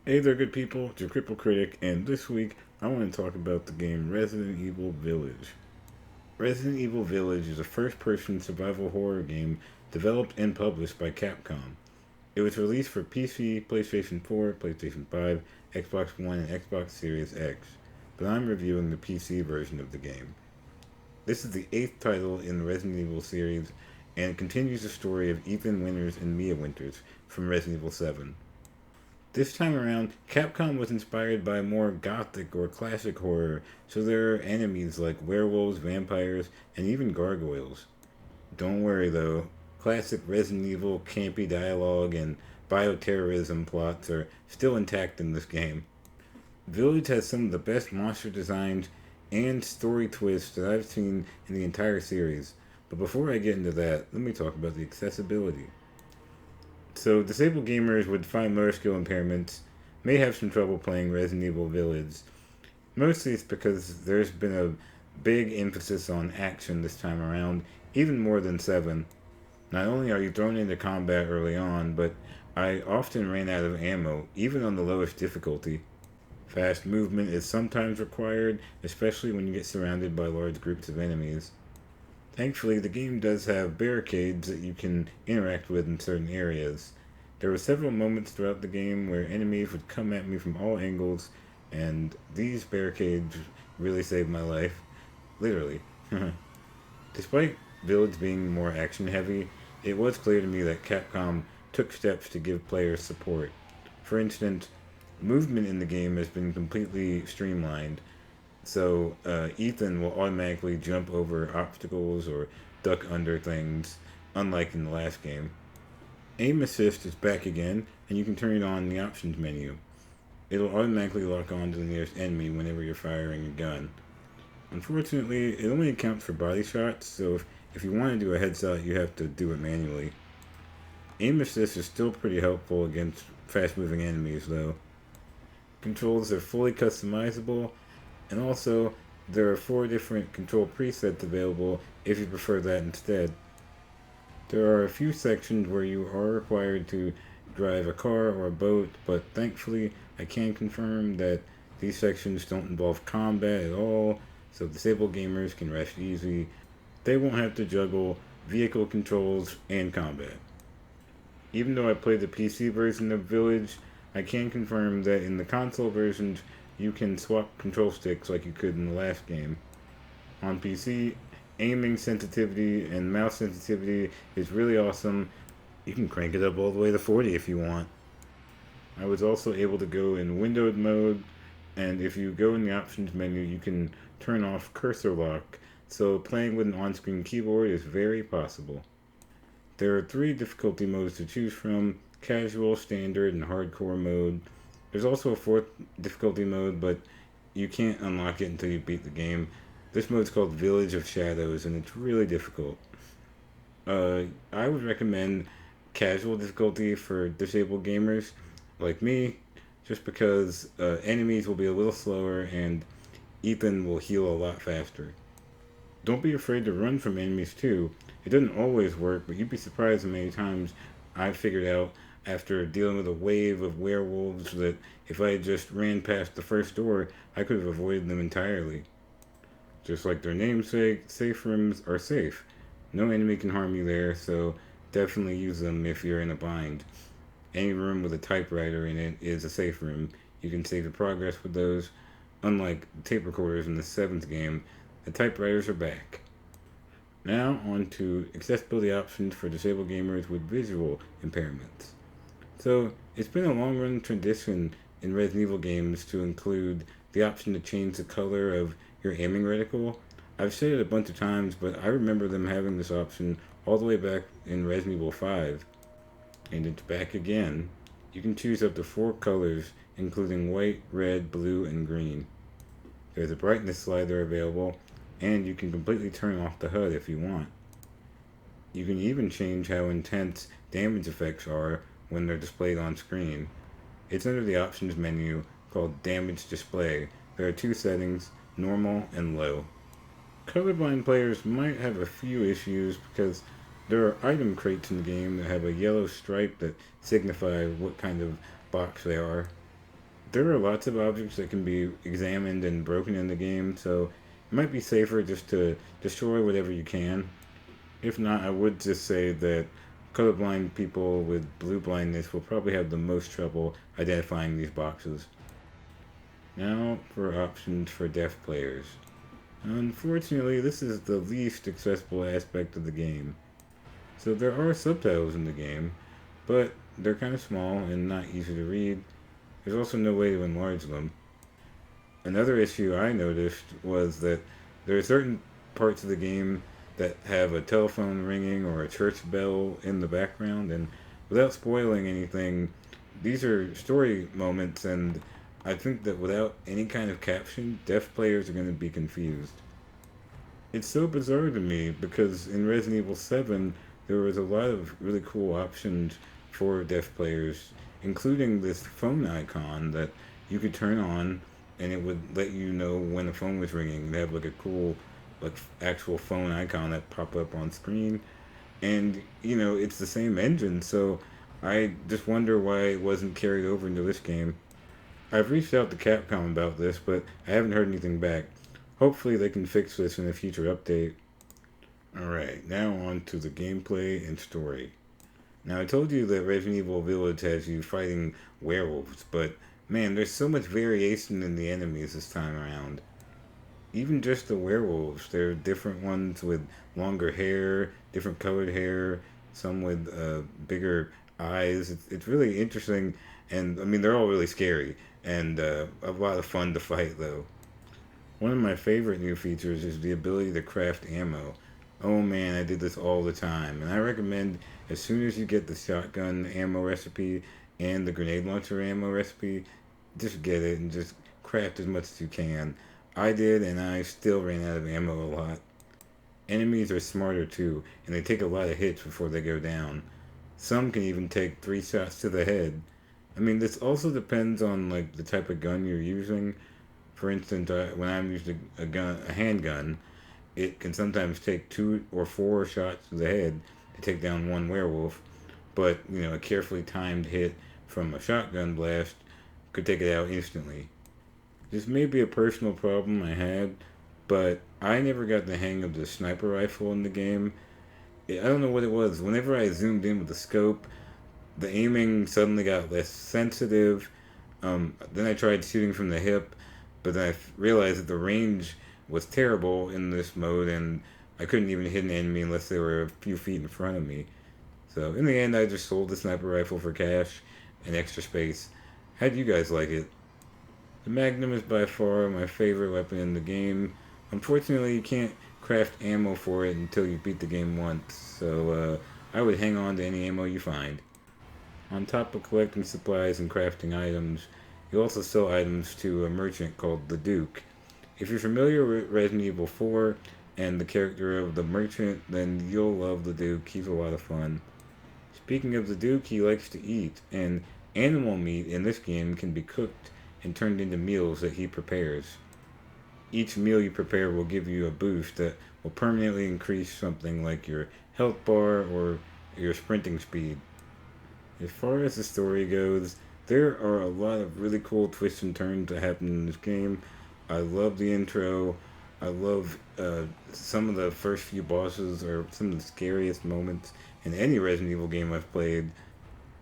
Hey there, good people. It's your Crippled Critic, and this week I want to talk about the game Resident Evil Village. Resident Evil Village is a first person survival horror game developed and published by Capcom. It was released for PC, PlayStation 4, PlayStation 5, Xbox One, and Xbox Series X, but I'm reviewing the PC version of the game. This is the eighth title in the Resident Evil series, and it continues the story of Ethan Winters and Mia Winters from Resident Evil 7. This time around, Capcom was inspired by more gothic or classic horror, so there are enemies like werewolves, vampires, and even gargoyles. Don't worry though, classic Resident Evil campy dialogue and bioterrorism plots are still intact in this game. Village has some of the best monster designs and story twists that I've seen in the entire series. But before I get into that, let me talk about the accessibility. So, disabled gamers with fine motor skill impairments may have some trouble playing Resident Evil Village. Mostly it's because there's been a big emphasis on action this time around, even more than 7. Not only are you thrown into combat early on, but I often ran out of ammo, even on the lowest difficulty. Fast movement is sometimes required, especially when you get surrounded by large groups of enemies. Thankfully, the game does have barricades that you can interact with in certain areas. There were several moments throughout the game where enemies would come at me from all angles, and these barricades really saved my life. Literally. Despite Village being more action heavy, it was clear to me that Capcom took steps to give players support. For instance, movement in the game has been completely streamlined, so Ethan will automatically jump over obstacles or duck under things, unlike in the last game. Aim assist is back again, and you can turn it on in the options menu. It'll automatically lock on to the nearest enemy whenever you're firing a gun. Unfortunately, it only accounts for body shots, so if you want to do a headshot, you have to do it manually. Aim assist is still pretty helpful against fast moving enemies, though. Controls are fully customizable, and also there are 4 different control presets available if you prefer that instead. There are a few sections where you are required to drive a car or a boat, but thankfully I can confirm that these sections don't involve combat at all, so disabled gamers can rest easy. They won't have to juggle vehicle controls and combat. Even though I played the PC version of Village, I can confirm that in the console versions you can swap control sticks like you could in the last game. On PC, aiming sensitivity and mouse sensitivity is really awesome. You can crank it up all the way to 40 if you want. I was also able to go in windowed mode, and if you go in the options menu, you can turn off cursor lock, so playing with an on screen keyboard is very possible. There are 3 difficulty modes to choose from: casual, standard, and hardcore mode. There's also a 4th difficulty mode, but you can't unlock it until you beat the game. This mode's called Village of Shadows, and it's really difficult. I would recommend casual difficulty for disabled gamers like me, just because enemies will be a little slower and Ethan will heal a lot faster. Don't be afraid to run from enemies too. It doesn't always work, but you'd be surprised how many times I've figured out after dealing with a wave of werewolves that if I had just ran past the first door, I could have avoided them entirely. Just like their namesake, safe rooms are safe. No enemy can harm you there, so definitely use them if you're in a bind. Any room with a typewriter in it is a safe room. You can save your progress with those. Unlike tape recorders in the 7th game, the typewriters are back. Now, on to accessibility options for disabled gamers with visual impairments. So, it's been a long run tradition in Resident Evil games to include the option to change the color of your aiming reticle. I've said it a bunch of times, but I remember them having this option all the way back in Resident Evil 5, and it's back again. You can choose up to 4 colors, including white, red, blue, and green. There's a brightness slider available, and you can completely turn off the HUD if you want. You can even change how intense damage effects are when they're displayed on screen. It's under the options menu called Damage Display. There are 2 settings, normal and low. Colorblind players might have a few issues because there are item crates in the game that have a yellow stripe that signify what kind of box they are. There are lots of objects that can be examined and broken in the game, so it might be safer just to destroy whatever you can. If not, I would just say that colorblind people with blue blindness will probably have the most trouble identifying these boxes. Now for options for deaf players. Unfortunately, this is the least accessible aspect of the game. So there are subtitles in the game, but they're kind of small and not easy to read. There's also no way to enlarge them. Another issue I noticed was that there are certain parts of the game that have a telephone ringing or a church bell in the background, and without spoiling anything, these are story moments, and I think that without any kind of caption, deaf players are going to be confused. It's so bizarre to me because in Resident Evil 7, there was a lot of really cool options for deaf players, including this phone icon that you could turn on and it would let you know when the phone was ringing. They have like a cool, like actual phone icon that pop up on screen, and it's the same engine. So I just wonder why it wasn't carried over into this game. I've reached out to Capcom about this, but I haven't heard anything back. Hopefully they can fix this in a future update. Alright, now on to the gameplay and story. Now I told you that Resident Evil Village has you fighting werewolves, but man, there's so much variation in the enemies this time around. Even just the werewolves, there are different ones with longer hair, different colored hair, some with bigger eyes. It's really interesting, and I mean, they're all really scary, and a lot of fun to fight though. One of my favorite new features is the ability to craft ammo. Oh man, I did this all the time, and I recommend as soon as you get the shotgun ammo recipe and the grenade launcher ammo recipe, just get it and just craft as much as you can. I did, and I still ran out of ammo a lot. Enemies are smarter too, and they take a lot of hits before they go down. Some can even take 3 shots to the head. I mean, this also depends on like the type of gun you're using. For instance, when I'm using a handgun, it can sometimes take 2 or 4 shots to the head to take down one werewolf. But a carefully timed hit from a shotgun blast could take it out instantly. This may be a personal problem I had, but I never got the hang of the sniper rifle in the game. I don't know what it was. Whenever I zoomed in with the scope, the aiming suddenly got less sensitive. Then I tried shooting from the hip, but then I realized that the range was terrible in this mode, and I couldn't even hit an enemy unless they were a few feet in front of me. So in the end, I just sold the sniper rifle for cash and extra space. How do you guys like it? The Magnum is by far my favorite weapon in the game. Unfortunately, you can't craft ammo for it until you beat the game once, so I would hang on to any ammo you find. On top of collecting supplies and crafting items, you also sell items to a merchant called the Duke. If you're familiar with Resident Evil 4 and the character of the merchant, then you'll love the Duke. He's a lot of fun. Speaking of the Duke, he likes to eat, and animal meat in this game can be cooked and turned into meals that he prepares. Each meal you prepare will give you a boost that will permanently increase something like your health bar or your sprinting speed. As far as the story goes, there are a lot of really cool twists and turns that happen in this game. I love the intro. I love some of the first few bosses are some of the scariest moments in any Resident Evil game I've played.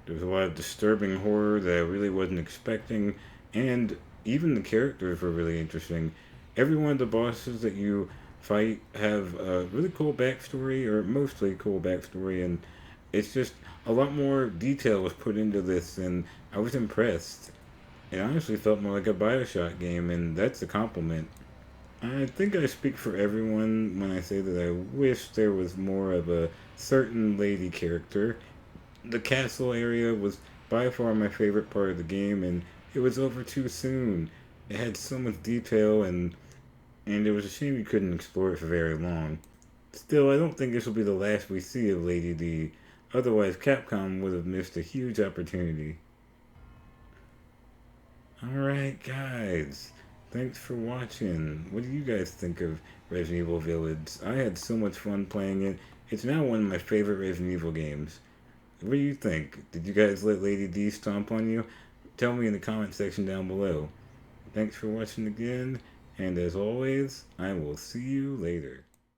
There's a lot of disturbing horror that I really wasn't expecting, and even the characters were really interesting. Every one of the bosses that you fight have a really cool backstory, or mostly cool backstory, and it's just a lot more detail was put into this, and I was impressed. It honestly felt more like a Bioshock game, and that's a compliment. I think I speak for everyone when I say that I wish there was more of a certain lady character. The castle area was by far my favorite part of the game, and it was over too soon. It had so much detail, and it was a shame you couldn't explore it for very long. Still, I don't think this will be the last we see of Lady D. Otherwise, Capcom would have missed a huge opportunity. Alright, guys. Thanks for watching. What do you guys think of Resident Evil Village? I had so much fun playing it. It's now one of my favorite Resident Evil games. What do you think? Did you guys let Lady D stomp on you? Tell me in the comment section down below. Thanks for watching again, and as always, I will see you later.